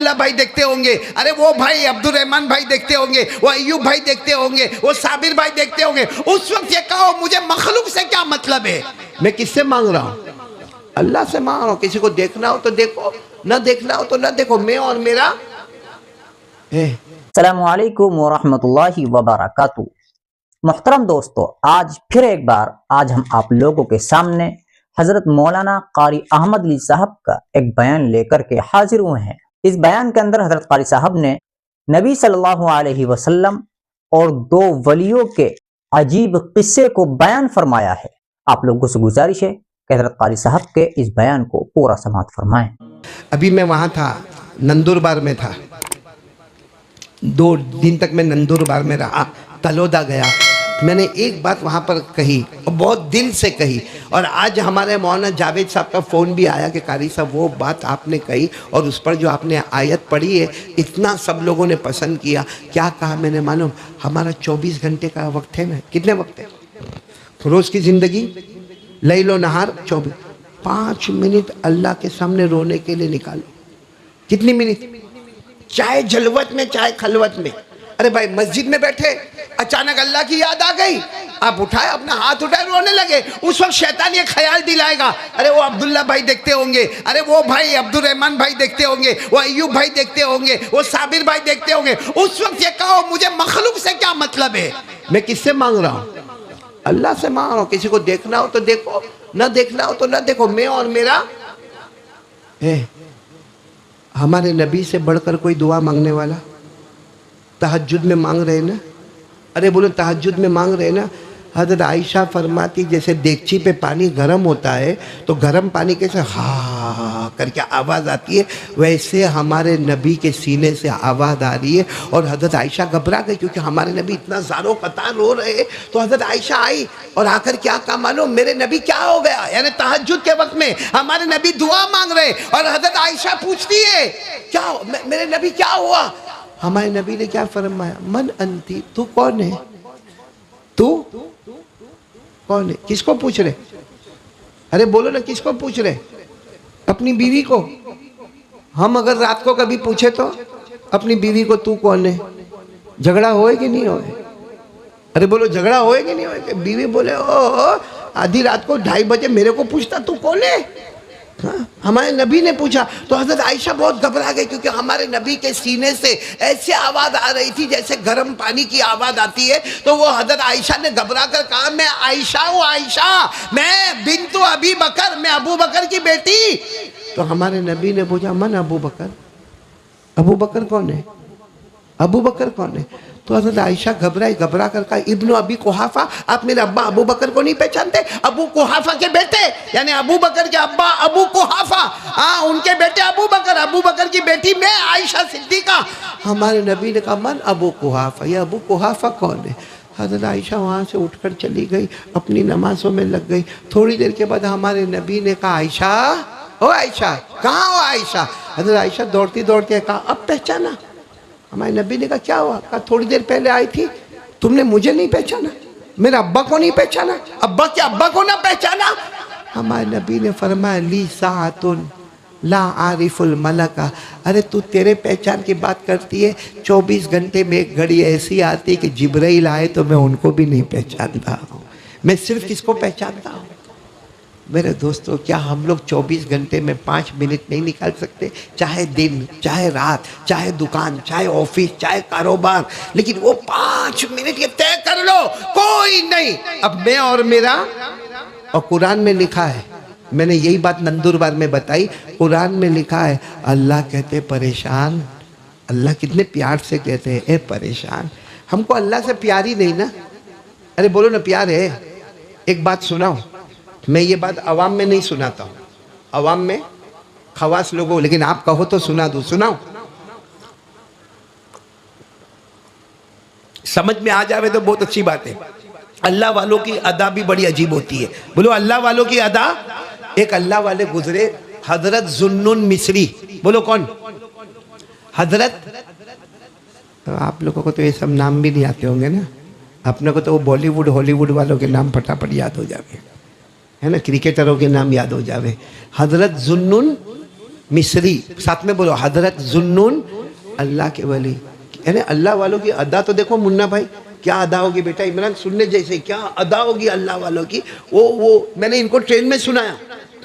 अल्लाह भाई देखते होंगे, अरे वो भाई अब्दुल रहमान भाई देखते होंगे, वो अय्यूब भाई देखते होंगे, वो साबिर भाई देखते होंगे। उस वक्त ये कहो मुझे मखलूक से क्या मतलब है, मैं किससे मांग रहा हूँ? अल्लाह से मांग रहा हूँ। किसी को देखना हो तो देखो, ना देखना हो तो ना देखो, मैं और मेरा है। अस्सलामु अलैकुम वरहमतुल्लाहि वबरकातुहू। मुहतरम दोस्तों, आज फिर एक बार हम आप लोगों के सामने हजरत मौलाना कारी अहमद अली साहब का एक बयान लेकर के हाजिर हुए हैं। इस बयान के अंदर हजरत कारी साहब ने नबी सल्लल्लाहु अलैहि वसल्लम और दो वलियों के अजीब किस्से को बयान फरमाया है। आप लोगों से गुजारिश है कि हजरत कारी साहब के इस बयान को पूरा समाअत फरमाएं। अभी मैं वहाँ था, नंदुरबार में था, 2 दिन तक मैं नंदुरबार में रहा, तलोदा गया। मैंने एक बात वहाँ पर कही और बहुत दिल से कही, और आज हमारे मौलाना जावेद साहब का फ़ोन भी आया कि कारी साहब वो बात आपने कही और उस पर जो आपने आयत पढ़ी है इतना सब लोगों ने पसंद किया। क्या कहा मैंने मालूम? हमारा 24 घंटे का वक्त है ना, कितने वक्त है रोज़ की ज़िंदगी, लैलो नहार 24, 5 मिनट अल्लाह के सामने रोने के लिए निकालो। कितनी मिनट? चाहे जलवत में चाहे खलवत में। अरे भाई मस्जिद में बैठे, अचानक अल्लाह की याद आ गई, आप उठाए, अपना हाथ उठाए, रोने लगे। उस वक्त शैतान ये ख्याल दिलाएगा, अरे वो अब्दुल्ला भाई देखते होंगे, अरे वो भाई अब्दुल रहमान भाई देखते होंगे, वो अय्यूब भाई देखते होंगे, वो साबिर भाई देखते होंगे। उस वक्त ये कहो मुझे मखलूक से क्या मतलब है, मैं किससे मांग रहा हूँ? अल्लाह से मांग रहा हूँ। किसी को देखना हो तो देखो, ना देखना हो तो ना देखो, मैं और मेरा है। हमारे नबी से बढ़कर कोई दुआ मांगने वाला? तहज्जुद में मांग रहे ना, अरे बोलो तहज्जुद में मांग रहे ना। हज़रत आयशा फरमाती जैसे देगची पे पानी गर्म होता है तो गर्म पानी कैसे हा करके आवाज़ आती है, वैसे हमारे नबी के सीने से आवाज़ आ रही है। और हज़रत आयशा घबरा गई क्योंकि हमारे नबी इतना ज़ारो कतार रो रहे। तो हज़रत आयशा आई और आकर क्या कहा मालूम? मेरे नबी क्या हो गया? यानी तहज्जुद के वक्त में हमारे नबी दुआ मांग रहे और हज़रत आयशा पूछती है क्या मेरे नबी क्या हुआ? हमारे नबी ने क्या फरमाया? मन अंती, तू कौन है? तू कौन है? किसको पूछ रहे? अरे बोलो ना, किसको पूछ रहे? अपनी बीवी को। हम अगर रात को कभी पूछे तो अपनी बीवी को तू कौन है, झगड़ा होए कि नहीं होए? अरे बोलो झगड़ा होए कि नहीं होए? बीवी बोले ओ आधी रात को 2:30 बजे मेरे को पूछता तू कौन है? हाँ? हमारे नबी ने पूछा तो हज़रत आयशा बहुत घबरा गई क्योंकि हमारे नबी के सीने से ऐसी आवाज़ आ रही थी जैसे गर्म पानी की आवाज़ आती है। तो वो हज़रत आयशा ने घबरा कर कहा मैं आयशा हूँ, आयशा, मैं बिन्तु अबी बकर, मैं अबू बकर की बेटी। तो हमारे नबी ने पूछा मन अबू बकर? अबू बकर कौन है? अबू बकर कौन है? तो हज़रत आयशा घबरा कर कहा इब्नु अबी कुहाफा, आप मेरे अब्बा अबू बकर को नहीं पहचानते? अबू कुहाफा के बेटे, यानी अबू बकर के अब्बा अबू कुहाफा, हाँ उनके बेटे अबू बकर की बेटी मैं आयशा सिद्दीका। हमारे नबी ने कहा मन अबू कुहाफा, ये अबू कुहाफा कौन है? हज़रत आयशा वहाँ से उठकर चली गई, अपनी नमाज़ों में लग गई। थोड़ी देर के बाद हमारे नबी ने कहा आयशा, ओ आयशा, कहाँ हो आयशा? हज़रत आयशा दौड़ती दौड़ती कहा अब पहचाना? हमारे नबी ने कहा क्या हुआ? कहा थोड़ी देर पहले आई थी, तुमने मुझे नहीं पहचाना, मेरे अब्बा को नहीं पहचाना? अब्बा के अब्बा को ना पहचाना? हमारे नबी ने फरमाया ली सातुन ला आरिफुल मलका, अरे तू तेरे पहचान की बात करती है, 24 घंटे में एक घड़ी ऐसी आती है कि जिब्राइल आए तो मैं उनको भी नहीं पहचानता हूँ। मैं सिर्फ किसको पहचानता हूँ? मेरे दोस्तों, क्या हम लोग 24 घंटे में 5 मिनट नहीं निकाल सकते? चाहे दिन, चाहे रात, चाहे दुकान, चाहे ऑफिस, चाहे कारोबार, लेकिन वो 5 मिनट ये तय कर लो कोई नहीं अब मैं और मेरा। और कुरान में लिखा है, मैंने यही बात नंदुरबार में बताई, कुरान में लिखा है अल्लाह कहते परेशान, अल्लाह कितने प्यार से कहते हैं ए परेशान। हमको अल्लाह से प्यार ही नहीं ना। अरे बोलो ना प्यार है। एक बात सुनाओ, मैं ये बात अवाम में नहीं सुनाता हूँ, अवाम में खवास लोगों, लेकिन आप कहो तो सुना दूँ, सुनाओ, समझ में आ जावे तो बहुत अच्छी बात है। अल्लाह वालों की अदा भी बड़ी अजीब होती है। बोलो अल्लाह वालों की अदा। एक अल्लाह वाले गुजरे, हजरत जुन्नुन मिस्री। बोलो कौन? हजरत, आप लोगों को तो ये सब नाम भी नहीं आते होंगे ना, अपने को तो वो बॉलीवुड हॉलीवुड वालों के नाम फटाफट याद हो जावे, है ना, क्रिकेटरों के नाम याद हो जावे। हजरत जुन्नुन मिस्री, साथ में बोलो हजरत जुन्नून अल्लाह के वली। यानी अल्लाह वालों की अदा तो देखो मुन्ना भाई, क्या अदा होगी बेटा इमरान, सुनने जैसे क्या अदा होगी अल्लाह वालों की। वो मैंने इनको ट्रेन में सुनाया,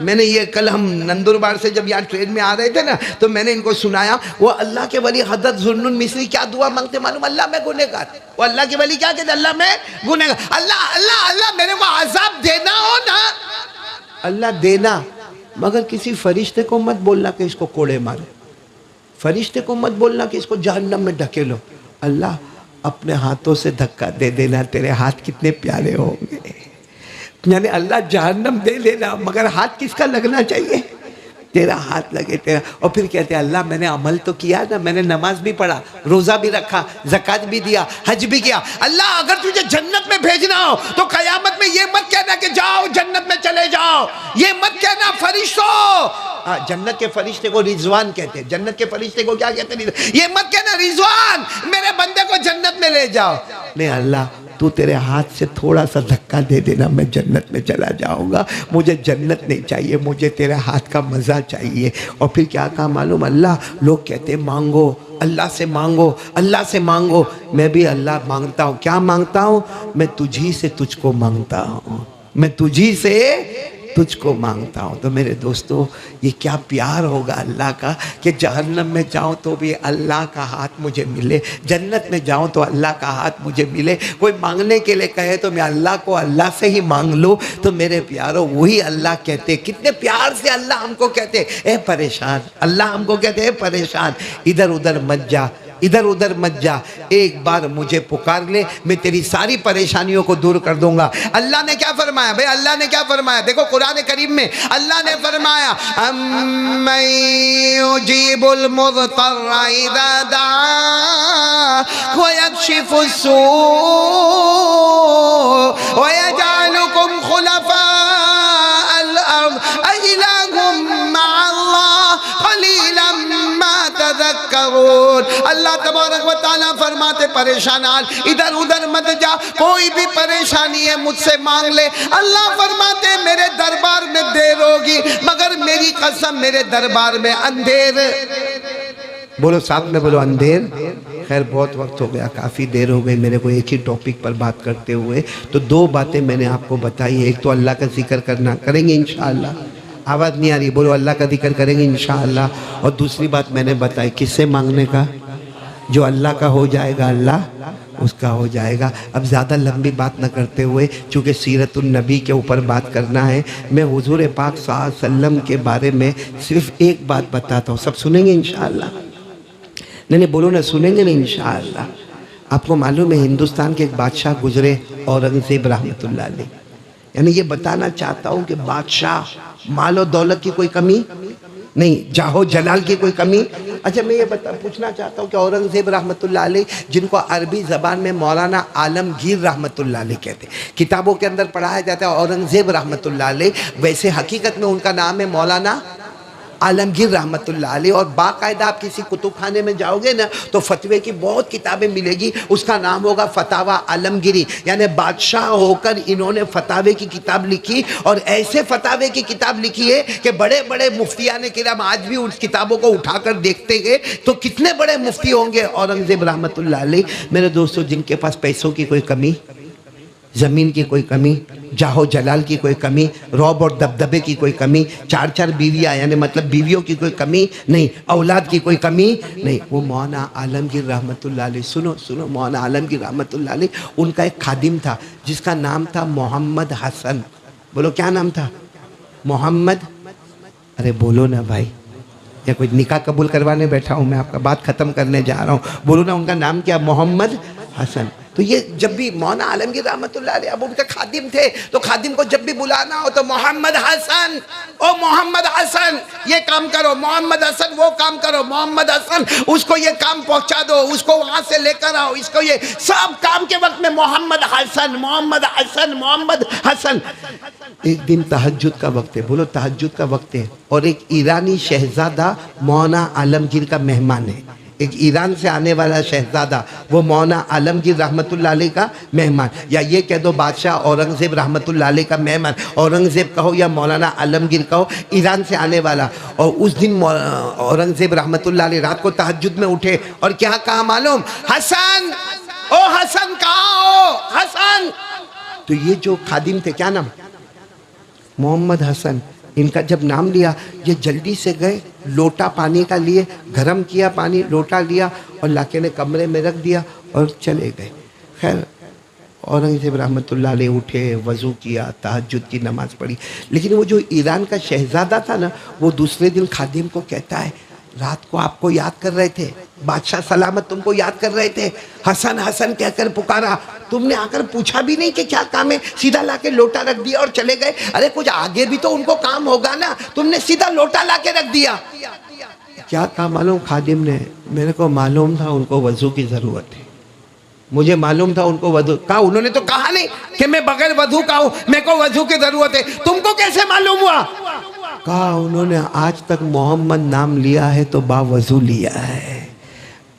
मैंने ये कल हम नंदुरबार से जब यहाँ ट्रेन में आ रहे थे ना, तो मैंने इनको सुनाया। वो अल्लाह के वली हजरत जुन्नून मिस्री क्या दुआ मांगते मालूम? अल्लाह मैं गुनहगार। वो अल्लाह के वली क्या कहते? अल्लाह मैं गुनहगार। अल्लाह अल्लाह अल्लाह मेरे को अजाब देना हो ना, अल्लाह देना, मगर किसी फरिश्ते को मत बोलना कि इसको कोड़े मारे, फरिश्ते को मत बोलना कि इसको जहन्नम में ढकेलो। अल्लाह अपने हाथों से धक्का दे देना, तेरे हाथ कितने प्यारे होंगे। यानी अल्लाह जहन्नम दे देना, मगर हाथ किसका लगना चाहिए? तेरा हाथ लगे तेरा। और फिर कहते हैं अल्लाह मैंने अमल तो किया ना, मैंने नमाज भी पढ़ा, रोज़ा भी रखा, ज़कात भी दिया, हज भी किया। अल्लाह अगर तुझे जन्नत में भेजना हो तो क़यामत में ये मत कहना कि जाओ जन्नत में चले जाओ, ये मत कहना फरिश्तों, जन्नत के फरिश्ते को रिजवान कहते हैं। जन्नत के फरिश्ते को क्या कहते हैं? ये मत कहना रिजवान मेरे बंदे को जन्नत में ले जाओ। नहीं अल्लाह तू तेरे हाथ से थोड़ा सा धक्का दे देना, मैं जन्नत में चला जाऊंगा। मुझे जन्नत नहीं चाहिए, मुझे तेरे हाथ का मज़ा चाहिए। और फिर क्या कहा मालूम? अल्लाह, लोग कहते हैं मांगो, अल्लाह से मांगो, अल्लाह से मांगो। मैं भी अल्लाह मांगता हूँ। क्या मांगता हूँ? मैं तुझी से तुझको मांगता हूँ, मैं तुझी से तुझको मांगता हूँ। तो मेरे दोस्तों ये क्या प्यार होगा अल्लाह का कि जहन्नम में जाऊँ तो भी अल्लाह का हाथ मुझे मिले, जन्नत में जाऊँ तो अल्लाह का हाथ मुझे मिले। कोई मांगने के लिए कहे तो मैं अल्लाह को अल्लाह से ही मांग लूँ। तो मेरे प्यारों वही अल्लाह कहते, कितने प्यार से अल्लाह हमको कहते ए परेशान, अल्लाह हमको कहते ए परेशान, इधर उधर मत जा, इधर उधर मत जा, एक बार मुझे पुकार ले, मैं तेरी सारी परेशानियों को दूर कर दूंगा। अल्लाह ने क्या फरमाया भाई? अल्लाह ने क्या फरमाया? देखो कुरान करीम में अल्लाह ने फरमाया अम्मन युजीबुल मुज़्तर्रा इज़ा दआ व यक्शिफुस्सू व यजअलुकुम खुलफाअल अर्द अइलाहुम मअल्लाह क़लीलन मा तज़क्करून। अल्लाह तबारक व तआला फरमाते परेशान हाल इधर उधर मत जा, कोई भी परेशानी है मुझसे मांग ले। अल्लाह फरमाते मेरे दरबार में देर होगी, मगर मेरी कसम मेरे दरबार में अंधेर। बोलो साथ में बोलो अंधेर। खैर बहुत वक्त हो गया, काफ़ी देर हो गई मेरे को एक ही टॉपिक पर बात करते हुए। तो दो बातें मैंने आपको बताई, एक तो अल्लाह का जिक्र करना करेंगे इंशाअल्लाह, आवाज़ नहीं आ रही, बोलो अल्लाह का जिक्र करेंगे इंशाअल्लाह। और दूसरी बात मैंने बताई किससे मांगने का? जो अल्लाह का हो जाएगा अल्लाह उसका हो जाएगा। अब ज़्यादा लंबी बात न करते हुए, चूँकि सीरतुन नबी के ऊपर बात करना है, मैं हुजूर पाक सल्लल्लाहु अलैहि वसल्लम के बारे में सिर्फ एक बात बताता हूँ। सब सुनेंगे इंशाअल्लाह? नहीं बोलो ना, सुनेंगे ना इंशाअल्लाह? आपको मालूम है हिंदुस्तान के एक बादशाह गुजरे, औरंगज़ेब रहमतुल्लाह अलैह। यानी ये बताना चाहता हूँ कि बादशाह माल और दौलत की कोई कमी नहीं, जाहो जलाल की कोई कमी। अच्छा मैं ये पूछना चाहता हूँ कि औरंगज़ेब रहमतुल्लाह अलैह, जिनको अरबी ज़बान में मौलाना आलमगीर रहमतुल्लाह अलैह कहते, किताबों के अंदर पढ़ाया जाता है औरंगज़ेब रहमतुल्लाह अलैह, वैसे हकीकत में उनका नाम है मौलाना आलमगीर रहमतुल्लाह अलैह। और बाकायदा आप किसी कुतुब खाने में जाओगे ना तो फतवे की बहुत किताबें मिलेगी, उसका नाम होगा फतावा आलमगीरी। यानी बादशाह होकर इन्होंने फतावे की किताब लिखी, और ऐसे फतावे की किताब लिखी है कि बड़े बड़े मुफ्तियाने किराम आज भी उस किताबों को उठाकर देखते गए तो कितने बड़े मुफ्ती होंगे औरंगज़ेब रहमतुल्लाह अलैह। मेरे दोस्तों जिनके पास पैसों की कोई कमी, ज़मीन की कोई कमी, जाहो जलाल की कोई कमी, रौब और दबदबे की कोई कमी, चार चार बीवियाँ यानी मतलब बीवियों की कोई कमी नहीं, औलाद की कोई कमी नहीं, वो मौलाना आलमगीर रहमतुल्लाह अलैह, सुनो सुनो, मौलाना आलमगीर रहमतुल्लाह अलैह, उनका एक खादिम था जिसका नाम था मोहम्मद हसन। बोलो क्या नाम था? मोहम्मद। अरे बोलो ना भाई, या कोई निकाह कबूल करवाने बैठा हूँ मैं, आपका बात ख़त्म करने जा रहा हूँ। बोलो ना उनका नाम क्या? मोहम्मद हसन। तो ये जब भी मौलाना आलमगीर रहमतुल्लाह अलैह, अब उनके खादिम थे तो खादिम को जब भी बुलाना हो तो मोहम्मद हसन, ओ मोहम्मद हसन ये काम करो, मोहम्मद हसन वो काम करो, मोहम्मद हसन उसको ये काम पहुंचा दो, उसको वहां से लेकर आओ, इसको ये सब काम के वक्त में मोहम्मद हसन, मोहम्मद हसन, मोहम्मद हसन। एक दिन तहज्जुद का वक्त है, बोलो तहज्जुद का वक्त है, और एक ईरानी शहजादा मौलाना आलमगीर का मेहमान है। ایک ایران سے آنے والا شہزادہ وہ مولانا عالمگیر رحمۃ اللہ علیہ کا مہمان، یا یہ کہہ دو بادشاہ اورنگزیب رحمۃ اللہ علیہ کا مہمان، اورنگزیب کہو یا مولانا عالمگیر کہو، ایران سے آنے والا۔ اور اس دن اورنگزیب رحمۃ اللہ علیہ رات کو تہجد میں اٹھے اور کیا کہا معلوم؟ حسن، او حسن کہاں ہو حسن؟ تو یہ جو خادم تھے، کیا نام؟ محمد حسن، ان کا جب نام لیا یہ جلدی سے گئے، لوٹا پانی کا لیے، گرم کیا پانی، لوٹا لیا اور لا کے نے کمرے میں رکھ دیا اور چلے گئے۔ خیر اورنگزیب رحمۃ اللہ علیہ اٹھے، وضو کیا، تہجد کی نماز پڑھی، لیکن وہ جو ایران کا شہزادہ تھا نا، وہ دوسرے دن خادم کو کہتا ہے رات کو آپ کو یاد کر رہے تھے، بادشاہ سلامت تم کو یاد کر رہے تھے، حسن حسن کہہ کر پکارا، تم نے آ کر پوچھا بھی نہیں کہ کیا کام ہے، سیدھا لا کے لوٹا رکھ دیا اور چلے گئے۔ ارے کچھ آگے بھی تو ان کو کام ہوگا نا، تم نے سیدھا لوٹا لا کے رکھ دیا۔ کیا کہا معلوم خادم نے؟ میرے کو معلوم تھا ان کو وضو کی ضرورت ہے، مجھے معلوم تھا ان کو وضو کا۔ انہوں نے تو کہا نہیں کہ میں بغیر وضو کا ہوں، میرے کو وضو کی ضرورت ہے، تم کو کیسے معلوم ہوا؟ کہا انہوں نے آج تک محمد نام لیا ہے تو باوضو لیا ہے،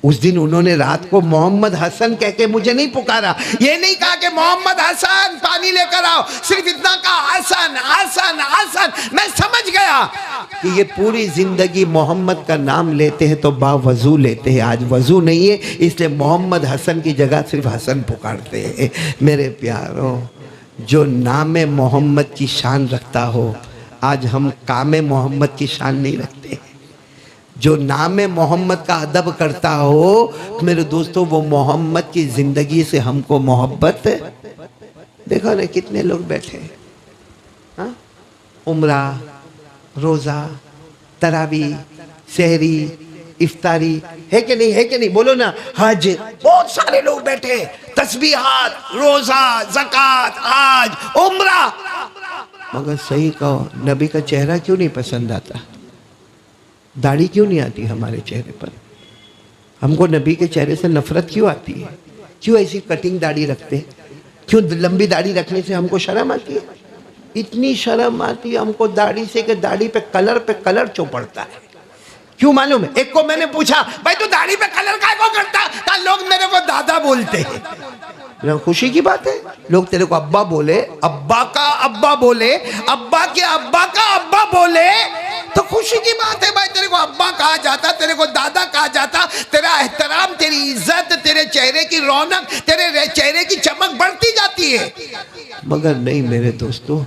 اس دن انہوں نے رات کو محمد حسن کہہ کے مجھے نہیں پکارا، یہ نہیں کہا کہ محمد حسن پانی لے کر آؤ، صرف اتنا کہا حسن حسن حسن۔ میں سمجھ گیا کہ یہ پوری زندگی محمد کا نام لیتے ہیں تو باوضو لیتے ہیں، آج وضو نہیں ہے اس لیے محمد حسن کی جگہ صرف حسن پکارتے ہیں۔ میرے پیاروں، جو نام محمد کی شان رکھتا ہو، آج ہم کام محمد کی شان نہیں رکھتے۔ جو نام محمد کا ادب کرتا ہو میرے دوستو، وہ محمد کی زندگی سے ہم کو محبت۔ دیکھو نا کتنے لوگ بیٹھے ہاں، عمرہ، روزہ، تراویح، سحری، افطاری، ہے کہ نہیں؟ ہے کہ نہیں؟ بولو نا، حج، بہت سارے لوگ بیٹھے، تسبیحات، روزہ، زکوٰۃ، حج، عمرہ، مگر صحیح کہو نبی کا چہرہ کیوں نہیں پسند آتا؟ داڑھی کیوں نہیں آتی ہمارے چہرے پر؟ ہم کو نبی کے چہرے سے نفرت کیوں آتی ہے؟ کیوں ایسی کٹنگ داڑھی رکھتے؟ کیوں لمبی داڑھی رکھنے سے ہم کو شرم آتی ہے؟ اتنی شرم آتی ہے ہم کو داڑھی سے کہ داڑھی پہ کلر چوپڑتا ہے۔ کیوں معلوم ہے؟ ایک کو میں نے پوچھا بھائی تو داڑھی پہ کلر کائے کو کرتا؟ کہا لوگ میرے کو دادا بولتے ہیں۔ خوشی کی بات ہے، لوگ تیرے کو ابا بولے، ابا کا ابا بولے، ابا کے ابا کا ابا بولے تو خوشی کی بات ہے بھائی، تیرے کو ابا کہا جاتا، تیرے کو دادا کہا جاتا، تیرا احترام، تیری عزت، تیرے چہرے کی رونق، تیرے چہرے کی چمک بڑھتی جاتی ہے۔ مگر نہیں میرے دوستو،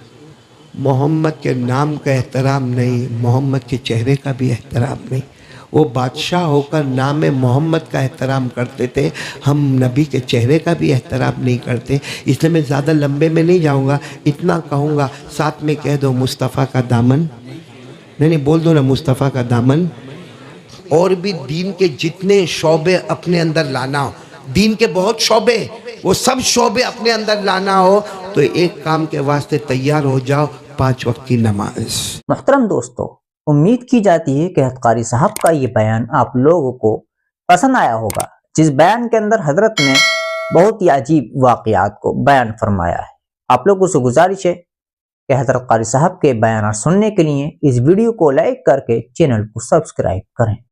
محمد کے نام کا احترام نہیں، محمد کے چہرے کا بھی احترام نہیں۔ وہ بادشاہ ہو کر نام محمد کا احترام کرتے تھے، ہم نبی کے چہرے کا بھی احترام نہیں کرتے۔ اس لیے میں زیادہ لمبے میں نہیں جاؤں گا، اتنا کہوں گا، ساتھ میں کہہ دو مصطفیٰ کا دامن، نہیں بول دو نا مصطفیٰ کا دامن۔ اور بھی دین کے جتنے شعبے اپنے اندر لانا ہو، دین کے بہت شعبے، وہ سب شعبے اپنے اندر لانا ہو تو ایک کام کے واسطے تیار ہو جاؤ، 5 وقت کی نماز۔ محترم دوستو، امید کی جاتی ہے کہ حضرت قاری صاحب کا یہ بیان آپ لوگوں کو پسند آیا ہوگا، جس بیان کے اندر حضرت نے بہت ہی عجیب واقعات کو بیان فرمایا ہے۔ آپ لوگوں سے گزارش ہے کہ حضرت قاری صاحب کے بیانات سننے کے لیے اس ویڈیو کو لائک کر کے چینل کو سبسکرائب کریں۔